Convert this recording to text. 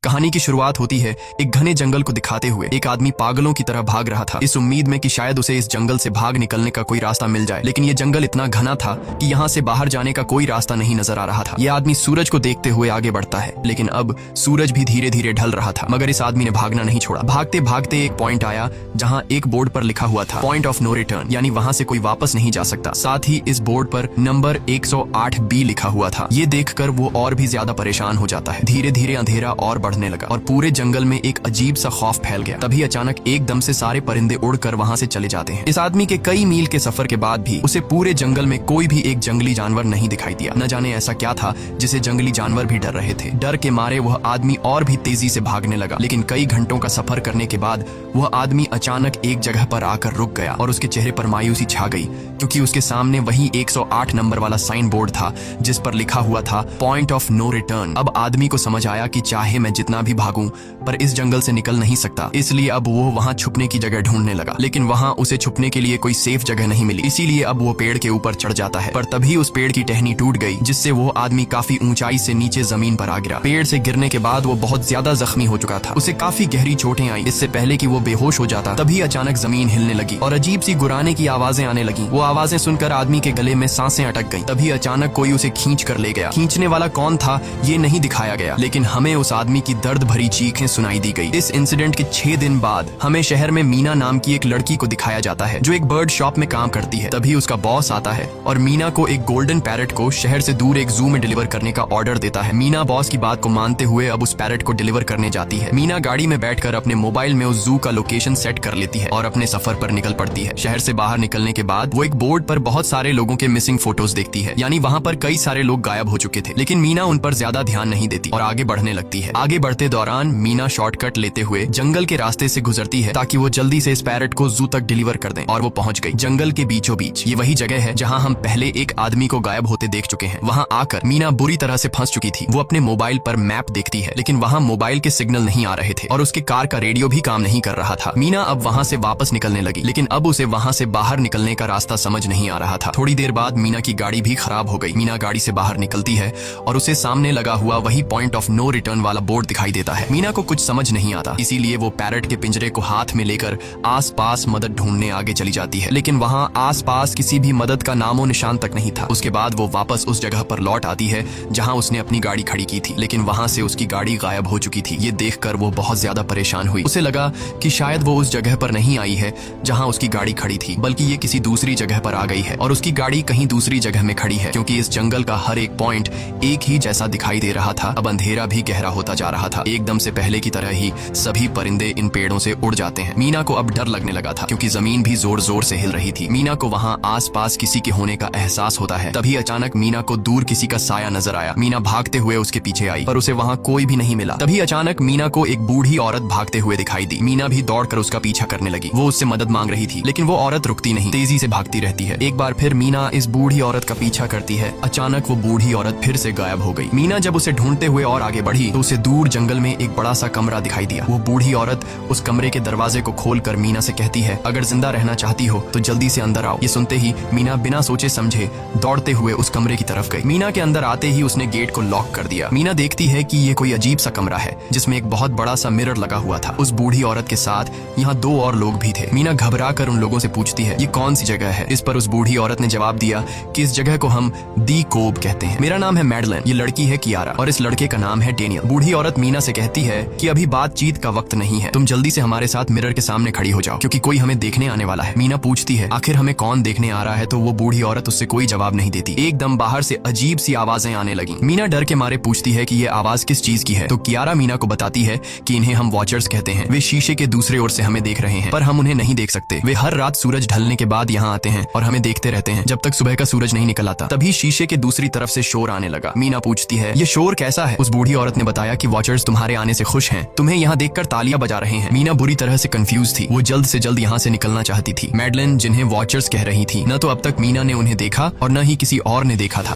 कहानी की शुरुआत होती है एक घने जंगल को दिखाते हुए। एक आदमी पागलों की तरह भाग रहा था, इस उम्मीद में कि शायद उसे इस जंगल से भाग निकलने का कोई रास्ता मिल जाए, लेकिन ये जंगल इतना घना था कि यहाँ से बाहर जाने का कोई रास्ता नहीं नजर आ रहा था। यह आदमी सूरज को देखते हुए आगे बढ़ता है, लेकिन अब सूरज भी धीरे धीरे ढल रहा था, मगर इस आदमी ने भागना नहीं छोड़ा। भागते भागते एक पॉइंट आया जहाँ एक बोर्ड पर लिखा हुआ था पॉइंट ऑफ नो रिटर्न, यानी वहाँ से कोई वापस नहीं जा सकता। साथ ही इस बोर्ड पर नंबर 108B लिखा हुआ था। ये देखकर वो और भी ज्यादा परेशान हो जाता है। धीरे धीरे अंधेरा और बढ़ने लगा और पूरे जंगल में एक अजीब सा खौफ फैल गया। तभी अचानक एकदम से सारे परिंदे उड़कर वहाँ से चले जाते हैं। इस आदमी के कई मील के सफर के बाद भी उसे पूरे जंगल में कोई भी एक जंगली जानवर नहीं दिखाई दिया। न जाने ऐसा क्या था जिसे जंगली जानवर भी डर रहे थे। डर के मारे वह आदमी और भी तेजी से भागने लगा, लेकिन कई घंटों का सफर करने के बाद वह आदमी अचानक एक जगह पर आकर रुक गया और उसके चेहरे पर मायूसी छा गई, क्योंकि उसके सामने वही 108 नंबर वाला साइन बोर्ड था जिस पर लिखा हुआ था पॉइंट ऑफ नो रिटर्न। अब आदमी को समझ आया कि चाहे मैं जितना भी भागूं पर इस जंगल से निकल नहीं सकता, इसलिए अब वो वहाँ छुपने की जगह ढूंढने लगा। लेकिन वहाँ उसे छुपने के लिए कोई सेफ जगह नहीं मिली, इसीलिए अब वो पेड़ के ऊपर चढ़ जाता है। पर तभी उस पेड़ की टहनी टूट गई, जिससे वो आदमी काफी ऊंचाई से नीचे जमीन पर आ गिरा। पेड़ से गिरने के बाद वो बहुत ज्यादा जख्मी हो चुका था, उसे काफी गहरी चोटें आई। इससे पहले कि वो बेहोश हो जाता तभी अचानक जमीन हिलने लगी और अजीब सी गुराने की आवाजें आने लगी। वो आवाजें सुनकर आदमी के गले में सांसें अटक गईं। तभी अचानक कोई उसे खींच कर ले गया। खींचने वाला कौन था ये नहीं दिखाया गया, लेकिन हमें उस आदमी की दर्द भरी चीखें सुनाई दी गई। इस इंसिडेंट के 6 दिन बाद हमें शहर में मीना नाम की एक लड़की को दिखाया जाता है जो एक बर्ड शॉप में काम करती है। तभी उसका बॉस आता है और मीना को एक गोल्डन पैरट को शहर से दूर एक जू में डिलीवर करने का ऑर्डर देता है। मीना बॉस की बात को मानते हुए अब उस पैरट को डिलीवर करने जाती है। मीना गाड़ी में बैठकर अपने मोबाइल में उस जू का लोकेशन सेट कर लेती है और अपने सफर पर निकल पड़ती है। शहर से बाहर निकलने के बाद वो एक बोर्ड पर बहुत सारे लोगों के मिसिंग फोटोज देखती है, यानी वहाँ पर कई सारे लोग गायब हो चुके थे, लेकिन मीना उन पर ज्यादा ध्यान नहीं देती और आगे बढ़ने लगती है। आगे बढ़ते दौरान मीना शॉर्टकट लेते हुए जंगल के रास्ते से गुजरती है ताकि वो जल्दी से इस पैरट को जू तक डिलीवर कर दें, और वो पहुंच गई जंगल के बीचों बीच। ये वही जगह है जहां हम पहले एक आदमी को गायब होते देख चुके हैं। वहां आकर मीना बुरी तरह से फंस चुकी थी। वो अपने मोबाइल पर मैप देखती है, लेकिन वहां मोबाइल के सिग्नल नहीं आ रहे थे और उसके कार का रेडियो भी काम नहीं कर रहा था। मीना अब वहां से वापस निकलने लगी, लेकिन अब उसे वहां से बाहर निकलने का रास्ता समझ नहीं आ रहा था। थोड़ी देर बाद मीना की गाड़ी भी खराब हो गई। मीना गाड़ी से बाहर निकलती है और उसे सामने लगा हुआ वही पॉइंट ऑफ नो रिटर्न वाला बोर्ड दिखाई देता है। मीना को कुछ समझ नहीं आता, इसीलिए वो पैरट के पिंजरे को हाथ में लेकर आसपास मदद ढूंढने आगे चली जाती है, लेकिन वहां आसपास किसी भी मदद का नामो निशान तक नहीं था। उसके बाद वो वापस उस जगह पर लौट आती है जहां उसने अपनी गाड़ी खड़ी की थी, लेकिन वहां से उसकी गाड़ी गायब हो चुकी थी। ये देखकर वो बहुत ज्यादा परेशान हुई। उसे लगा कि शायद वो उस जगह पर नहीं आई है जहां उसकी गाड़ी खड़ी थी, बल्कि ये किसी दूसरी जगह पर आ गई है और उसकी गाड़ी कहीं दूसरी जगह में खड़ी है, क्योंकि इस जंगल का हर एक पॉइंट एक ही जैसा दिखाई दे रहा था। अब अंधेरा भी गहरा होता जा रहा था। एकदम से पहले की तरह ही सभी परिंदे इन पेड़ों से उड़ जाते हैं। मीना को अब डर लगने लगा था, क्योंकि जमीन भी जोर जोर से हिल रही थी। मीना को वहाँ आसपास किसी के होने का एहसास होता है। तभी अचानक मीना को दूर किसी का साया नजर आया। मीना भागते हुए उसके पीछे आई, पर उसे वहाँ कोई भी नहीं मिला। तभी अचानक मीना को एक बूढ़ी औरत भागते हुए दिखाई दी। मीना भी दौड़कर उसका पीछा करने लगी। वो उससे मदद मांग रही थी, लेकिन वो औरत रुकती नहीं, तेजी से भागती रहती है। एक बार फिर मीना इस बूढ़ी औरत का पीछा करती है। अचानक वो बूढ़ी औरत फिर से गायब हो गई। मीना जब उसे ढूंढते हुए और आगे बढ़ी तो उसे दूर जंगल में एक बड़ा सा कमरा दिखाई दिया। वो बूढ़ी औरत उस कमरे के दरवाजे को खोलकर मीना से कहती है, अगर जिंदा रहना चाहती हो तो जल्दी से अंदर आओ। ये सुनते ही मीना बिना सोचे समझे दौड़ते हुए उस कमरे की तरफ गई। मीना के अंदर आते ही उसने गेट को लॉक कर दिया। मीना देखती है कि ये कोई अजीब सा कमरा है जिसमें एक बहुत बड़ा सा मिरर लगा हुआ था। उस बूढ़ी औरत के साथ यहाँ 2 और लोग भी थे। मीना घबरा कर उन लोगों से पूछती है, ये कौन सी जगह है? इस पर उस बूढ़ी औरत ने जवाब दिया कि इस जगह को हम दी कोब कहते हैं। मेरा नाम है मैडलन, ये लड़की है कियारा और इस लड़के का नाम है डेनियल। बूढ़ी औरत मीना से कहती है कि अभी बातचीत का वक्त नहीं है, तुम जल्दी से हमारे साथ मिरर के सामने खड़ी हो जाओ, क्योंकि कोई हमें देखने आने वाला है। मीना पूछती है, आखिर हमें कौन देखने आ रहा है? तो वो बूढ़ी औरत उससे कोई जवाब नहीं देती। एकदम बाहर से अजीब सी आवाजें आने लगी। मीना डर के मारे पूछती है कि ये आवाज किस चीज की है? तो कियारा मीना को बताती है कि इन्हें हम वॉचर्स कहते हैं। वे शीशे के दूसरे ओर से हमें देख रहे हैं, पर हम उन्हें नहीं देख सकते। वे हर रात सूरज ढलने के बाद यहाँ आते हैं और हमें देखते रहते हैं जब तक सुबह का सूरज नहीं निकल आता। तभी शीशे के दूसरी तरफ से शोर आने लगा। मीना पूछती है, ये शोर कैसा है? उस बूढ़ी औरत ने बताया कि वॉचर्स तुम्हारे आने से खुश हैं, तुम्हें यहाँ देखकर तालियां बजा रहे हैं। मीना बुरी तरह से कंफ्यूज थी। वो जल्द से जल्द यहाँ से निकलना चाहती थी। मैडलन जिन्हें वॉचर्स कह रही थी, न तो अब तक मीना ने उन्हें देखा और न ही किसी और ने देखा था।